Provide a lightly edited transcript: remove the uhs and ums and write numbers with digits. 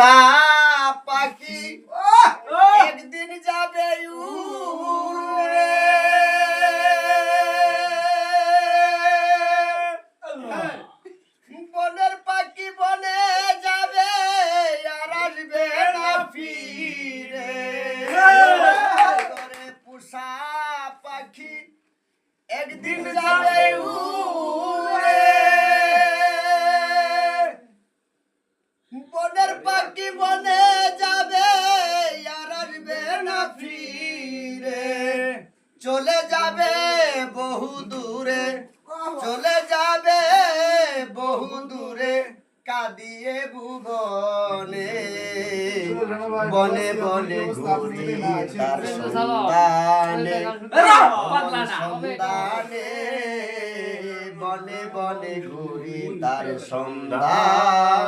পুষা পাখি একদিন যাবে উড়ে বনের পাখি বনে যাবে আর আসবে না ফিরে পুষা পাখি একদিন যাবে উড়ে বনের পাখি বনে যাবে আর আসবে না ফিরে চলে যাবে বহু দূরে চলে যাবে বহু দূরে কাঁদিয়ে ভুবনে বনে বনে ঘুরি তার সন্ধানে সন্ধানে বনে বনে ঘুরি তার সন্ধানে।